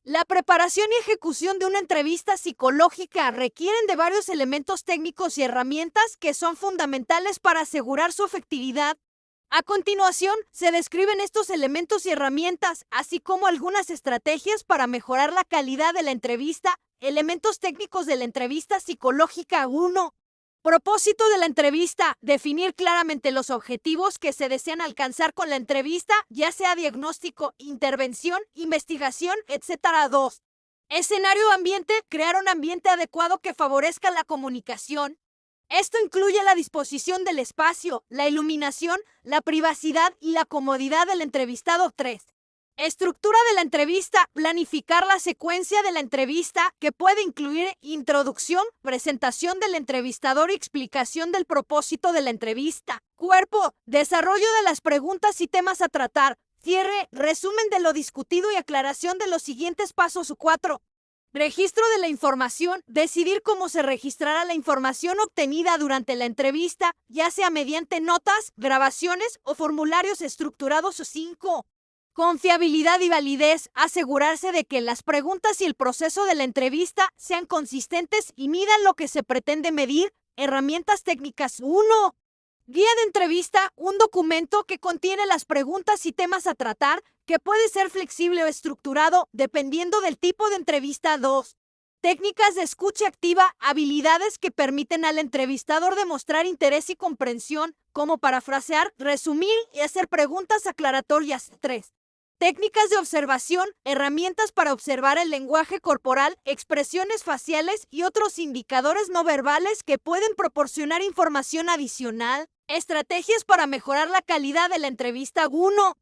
La preparación y ejecución de una entrevista psicológica requieren de varios elementos técnicos y herramientas que son fundamentales para asegurar su efectividad. A continuación, se describen estos elementos y herramientas, así como algunas estrategias para mejorar la calidad de la entrevista. Elementos técnicos de la entrevista psicológica 1. Propósito de la entrevista: definir claramente los objetivos que se desean alcanzar con la entrevista, ya sea diagnóstico, intervención, investigación, etc. 2. Escenario ambiente: crear un ambiente adecuado que favorezca la comunicación. Esto incluye la disposición del espacio, la iluminación, la privacidad y la comodidad del entrevistado. 3. Estructura de la entrevista: planificar la secuencia de la entrevista, que puede incluir introducción, presentación del entrevistador y explicación del propósito de la entrevista. Cuerpo: desarrollo de las preguntas y temas a tratar. Cierre: resumen de lo discutido y aclaración de los siguientes pasos. 4. Registro de la información: decidir cómo se registrará la información obtenida durante la entrevista, ya sea mediante notas, grabaciones o formularios estructurados. 5. Confiabilidad y validez: asegurarse de que las preguntas y el proceso de la entrevista sean consistentes y midan lo que se pretende medir. Herramientas técnicas. 1. Guía de entrevista: un documento que contiene las preguntas y temas a tratar, que puede ser flexible o estructurado dependiendo del tipo de entrevista. 2. Técnicas de escucha activa: habilidades que permiten al entrevistador demostrar interés y comprensión, como parafrasear, resumir y hacer preguntas aclaratorias. 3. Técnicas de observación: herramientas para observar el lenguaje corporal, expresiones faciales y otros indicadores no verbales que pueden proporcionar información adicional. Estrategias para mejorar la calidad de la entrevista. 1.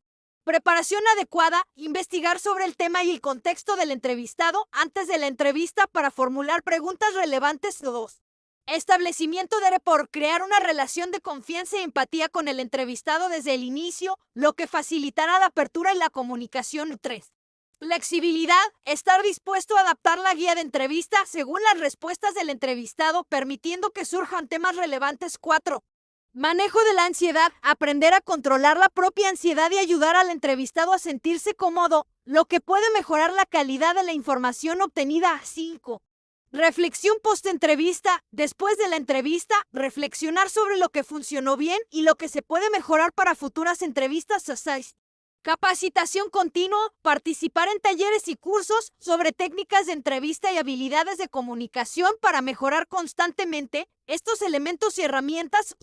Preparación adecuada: investigar sobre el tema y el contexto del entrevistado antes de la entrevista para formular preguntas relevantes. 2. Establecimiento de rapport: crear una relación de confianza y empatía con el entrevistado desde el inicio, lo que facilitará la apertura y la comunicación. 3. Flexibilidad: estar dispuesto a adaptar la guía de entrevista según las respuestas del entrevistado, permitiendo que surjan temas relevantes. 4. Manejo de la ansiedad: aprender a controlar la propia ansiedad y ayudar al entrevistado a sentirse cómodo, lo que puede mejorar la calidad de la información obtenida. 5. Reflexión post-entrevista: después de la entrevista, reflexionar sobre lo que funcionó bien y lo que se puede mejorar para futuras entrevistas. 6. Capacitación continua: participar en talleres y cursos sobre técnicas de entrevista y habilidades de comunicación para mejorar constantemente. Estos elementos y herramientas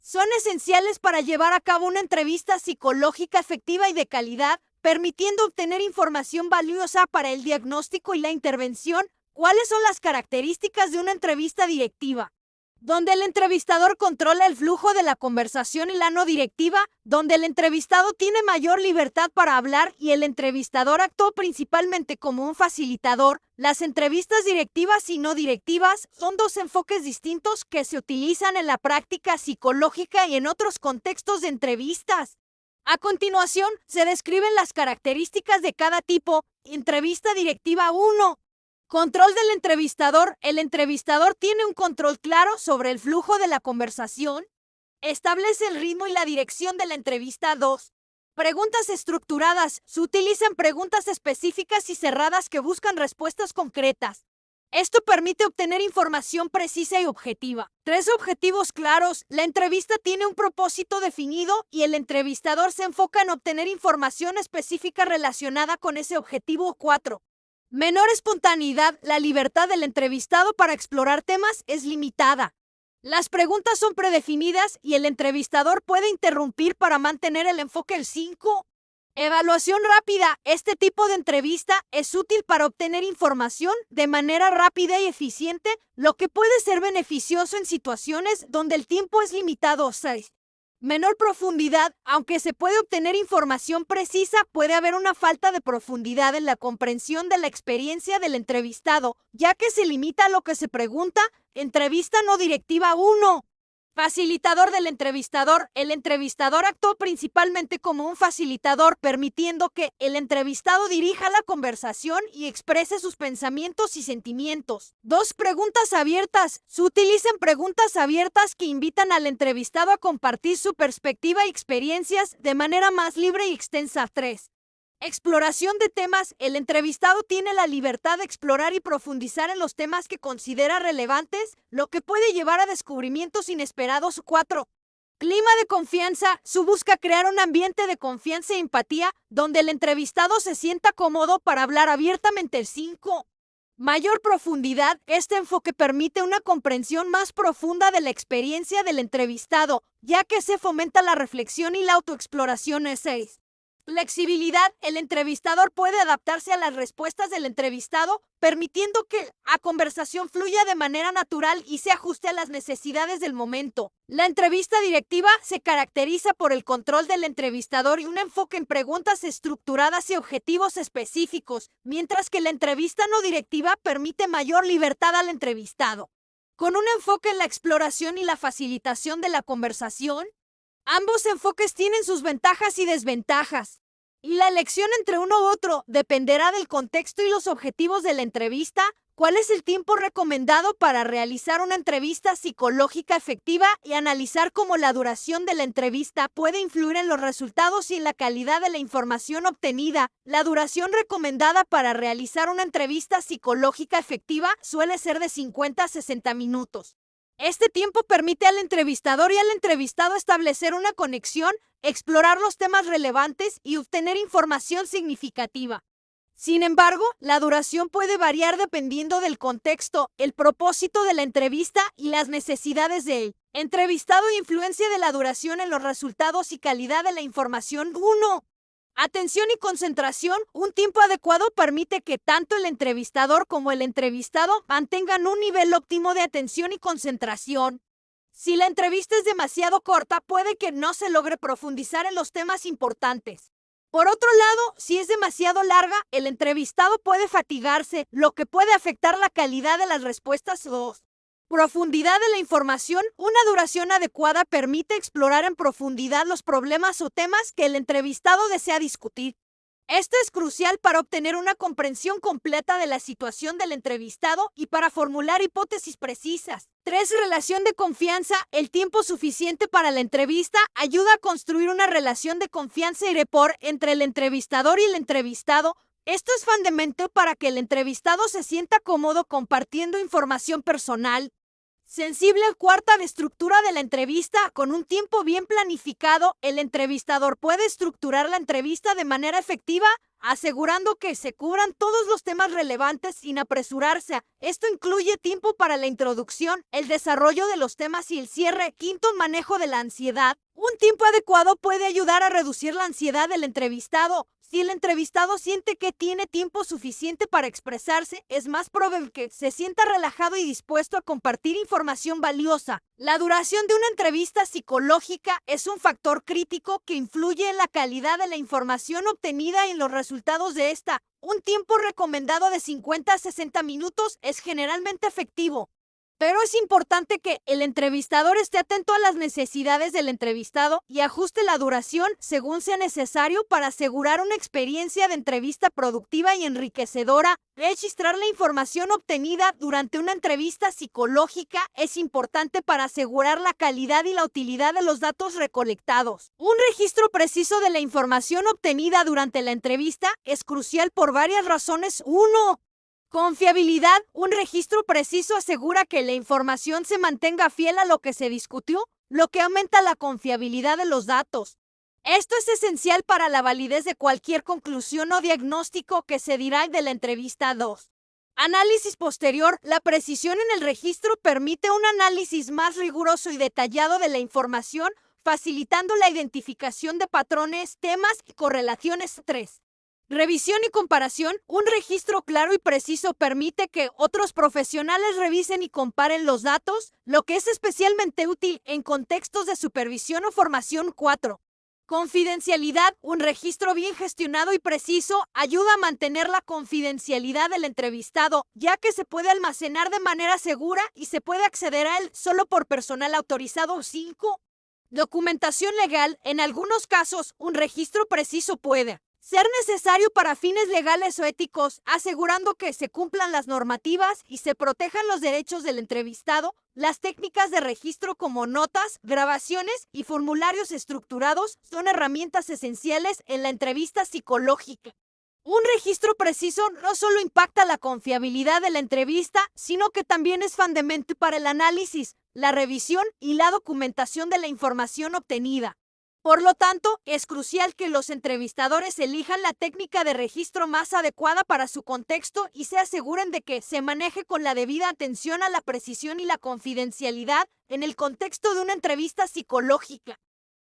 son esenciales para llevar a cabo una entrevista psicológica efectiva y de calidad, permitiendo obtener información valiosa para el diagnóstico y la intervención. ¿Cuáles son las características de una entrevista directiva? Donde el entrevistador controla el flujo de la conversación y la no directiva, donde el entrevistado tiene mayor libertad para hablar y el entrevistador actúa principalmente como un facilitador. Las entrevistas directivas y no directivas son dos enfoques distintos que se utilizan en la práctica psicológica y en otros contextos de entrevistas. A continuación, se describen las características de cada tipo. Entrevista directiva 1. Control del entrevistador: el entrevistador tiene un control claro sobre el flujo de la conversación. Establece el ritmo y la dirección de la entrevista. 2. Preguntas estructuradas: se utilizan preguntas específicas y cerradas que buscan respuestas concretas. Esto permite obtener información precisa y objetiva. 3. Objetivos claros: la entrevista tiene un propósito definido y el entrevistador se enfoca en obtener información específica relacionada con ese objetivo. 4. Menor espontaneidad: la libertad del entrevistado para explorar temas es limitada. Las preguntas son predefinidas y el entrevistador puede interrumpir para mantener el enfoque. 5. Evaluación rápida: este tipo de entrevista es útil para obtener información de manera rápida y eficiente, lo que puede ser beneficioso en situaciones donde el tiempo es limitado. 6. Menor profundidad: aunque se puede obtener información precisa, puede haber una falta de profundidad en la comprensión de la experiencia del entrevistado, ya que se limita a lo que se pregunta. Entrevista no directiva 1. Facilitador del entrevistador: el entrevistador actuó principalmente como un facilitador, permitiendo que el entrevistado dirija la conversación y exprese sus pensamientos y sentimientos. 2. Preguntas abiertas: se utilizan preguntas abiertas que invitan al entrevistado a compartir su perspectiva y experiencias de manera más libre y extensa. 3. Exploración de temas. El entrevistado tiene la libertad de explorar y profundizar en los temas que considera relevantes, lo que puede llevar a descubrimientos inesperados. 4. Clima de confianza. Su busca crear un ambiente de confianza y empatía, donde el entrevistado se sienta cómodo para hablar abiertamente. 5. Mayor profundidad. Este enfoque permite una comprensión más profunda de la experiencia del entrevistado, ya que se fomenta la reflexión y la autoexploración. 6. Flexibilidad. El entrevistador puede adaptarse a las respuestas del entrevistado, permitiendo que la conversación fluya de manera natural y se ajuste a las necesidades del momento. La entrevista directiva se caracteriza por el control del entrevistador y un enfoque en preguntas estructuradas y objetivos específicos, mientras que la entrevista no directiva permite mayor libertad al entrevistado. Con un enfoque en la exploración y la facilitación de la conversación, ambos enfoques tienen sus ventajas y desventajas, y la elección entre uno u otro dependerá del contexto y los objetivos de la entrevista. ¿Cuál es el tiempo recomendado para realizar una entrevista psicológica efectiva? Y analizar cómo la duración de la entrevista puede influir en los resultados y en la calidad de la información obtenida. La duración recomendada para realizar una entrevista psicológica efectiva suele ser de 50 a 60 minutos. Este tiempo permite al entrevistador y al entrevistado establecer una conexión, explorar los temas relevantes y obtener información significativa. Sin embargo, la duración puede variar dependiendo del contexto, el propósito de la entrevista y las necesidades del entrevistado e influencia de la duración en los resultados y calidad de la información. 1. Atención y concentración. Un tiempo adecuado permite que tanto el entrevistador como el entrevistado mantengan un nivel óptimo de atención y concentración. Si la entrevista es demasiado corta, puede que no se logre profundizar en los temas importantes. Por otro lado, si es demasiado larga, el entrevistado puede fatigarse, lo que puede afectar la calidad de las respuestas. 2. Profundidad de la información. Una duración adecuada permite explorar en profundidad los problemas o temas que el entrevistado desea discutir. Esto es crucial para obtener una comprensión completa de la situación del entrevistado y para formular hipótesis precisas. 3. Relación de confianza. El tiempo suficiente para la entrevista ayuda a construir una relación de confianza y rapport entre el entrevistador y el entrevistado. Esto es fundamental para que el entrevistado se sienta cómodo compartiendo información personal. Sensible. 4. La estructura de la entrevista. Con un tiempo bien planificado, el entrevistador puede estructurar la entrevista de manera efectiva, asegurando que se cubran todos los temas relevantes sin apresurarse. Esto incluye tiempo para la introducción, el desarrollo de los temas y el cierre. 5. Manejo de la ansiedad. Un tiempo adecuado puede ayudar a reducir la ansiedad del entrevistado. Si el entrevistado siente que tiene tiempo suficiente para expresarse, es más probable que se sienta relajado y dispuesto a compartir información valiosa. La duración de una entrevista psicológica es un factor crítico que influye en la calidad de la información obtenida y en los resultados de esta. Un tiempo recomendado de 50 a 60 minutos es generalmente efectivo. Pero es importante que el entrevistador esté atento a las necesidades del entrevistado y ajuste la duración según sea necesario para asegurar una experiencia de entrevista productiva y enriquecedora. Registrar la información obtenida durante una entrevista psicológica es importante para asegurar la calidad y la utilidad de los datos recolectados. Un registro preciso de la información obtenida durante la entrevista es crucial por varias razones. 1. Confiabilidad. Un registro preciso asegura que la información se mantenga fiel a lo que se discutió, lo que aumenta la confiabilidad de los datos. Esto es esencial para la validez de cualquier conclusión o diagnóstico que se dirá de la entrevista. 2. Análisis posterior. La precisión en el registro permite un análisis más riguroso y detallado de la información, facilitando la identificación de patrones, temas y correlaciones. 3. Revisión y comparación. Un registro claro y preciso permite que otros profesionales revisen y comparen los datos, lo que es especialmente útil en contextos de supervisión o formación. 4. Confidencialidad. Un registro bien gestionado y preciso ayuda a mantener la confidencialidad del entrevistado, ya que se puede almacenar de manera segura y se puede acceder a él solo por personal autorizado. 5. Documentación legal. En algunos casos, un registro preciso puede ser necesario para fines legales o éticos, asegurando que se cumplan las normativas y se protejan los derechos del entrevistado. Las técnicas de registro como notas, grabaciones y formularios estructurados son herramientas esenciales en la entrevista psicológica. Un registro preciso no solo impacta la confiabilidad de la entrevista, sino que también es fundamental para el análisis, la revisión y la documentación de la información obtenida. Por lo tanto, es crucial que los entrevistadores elijan la técnica de registro más adecuada para su contexto y se aseguren de que se maneje con la debida atención a la precisión y la confidencialidad en el contexto de una entrevista psicológica.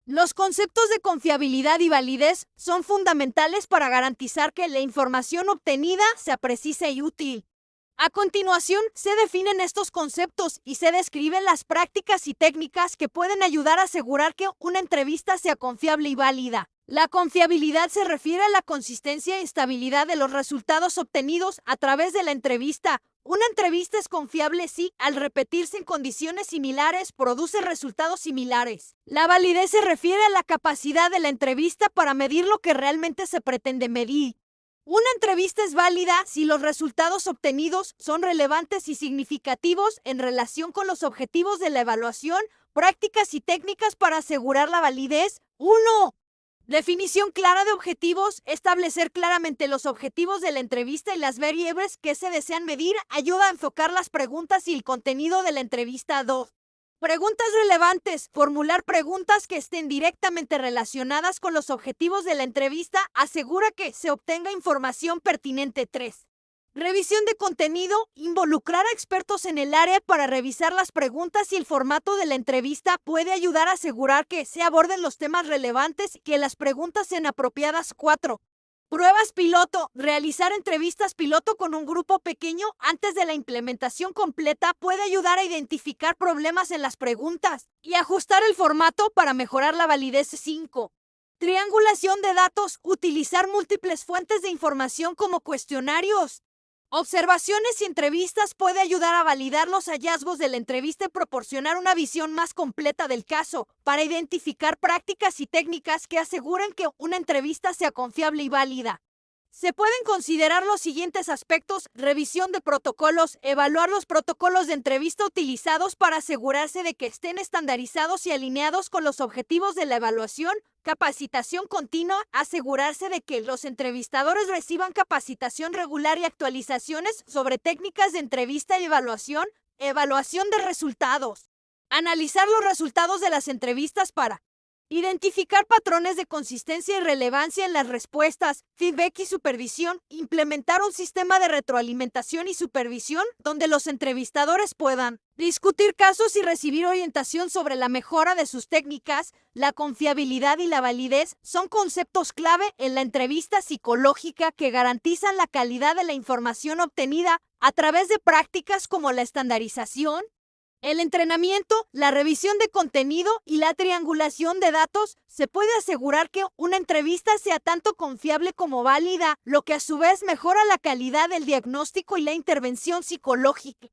Los conceptos de confiabilidad y validez son fundamentales para garantizar que la información obtenida sea precisa y útil. A continuación, se definen estos conceptos y se describen las prácticas y técnicas que pueden ayudar a asegurar que una entrevista sea confiable y válida. La confiabilidad se refiere a la consistencia y estabilidad de los resultados obtenidos a través de la entrevista. Una entrevista es confiable si, al repetirse en condiciones similares, produce resultados similares. La validez se refiere a la capacidad de la entrevista para medir lo que realmente se pretende medir. Una entrevista es válida si los resultados obtenidos son relevantes y significativos en relación con los objetivos de la evaluación, prácticas y técnicas para asegurar la validez. 1. Definición clara de objetivos. Establecer claramente los objetivos de la entrevista y las variables que se desean medir ayuda a enfocar las preguntas y el contenido de la entrevista. 2. Preguntas relevantes. Formular preguntas que estén directamente relacionadas con los objetivos de la entrevista asegura que se obtenga información pertinente. 3. Revisión de contenido. Involucrar a expertos en el área para revisar las preguntas y el formato de la entrevista puede ayudar a asegurar que se aborden los temas relevantes y que las preguntas sean apropiadas. 4. Pruebas piloto. Realizar entrevistas piloto con un grupo pequeño antes de la implementación completa puede ayudar a identificar problemas en las preguntas y ajustar el formato para mejorar la validez. 5. Triangulación de datos. Utilizar múltiples fuentes de información como cuestionarios, observaciones y entrevistas puede ayudar a validar los hallazgos de la entrevista y proporcionar una visión más completa del caso para identificar prácticas y técnicas que aseguren que una entrevista sea confiable y válida. Se pueden considerar los siguientes aspectos: revisión de protocolos, evaluar los protocolos de entrevista utilizados para asegurarse de que estén estandarizados y alineados con los objetivos de la evaluación, capacitación continua, asegurarse de que los entrevistadores reciban capacitación regular y actualizaciones sobre técnicas de entrevista y evaluación, evaluación de resultados. Analizar los resultados de las entrevistas para identificar patrones de consistencia y relevancia en las respuestas, feedback y supervisión. Implementar un sistema de retroalimentación y supervisión donde los entrevistadores puedan discutir casos y recibir orientación sobre la mejora de sus técnicas. La confiabilidad y la validez son conceptos clave en la entrevista psicológica que garantizan la calidad de la información obtenida a través de prácticas como la estandarización, el entrenamiento, la revisión de contenido y la triangulación de datos. Se puede asegurar que una entrevista sea tanto confiable como válida, lo que a su vez mejora la calidad del diagnóstico y la intervención psicológica.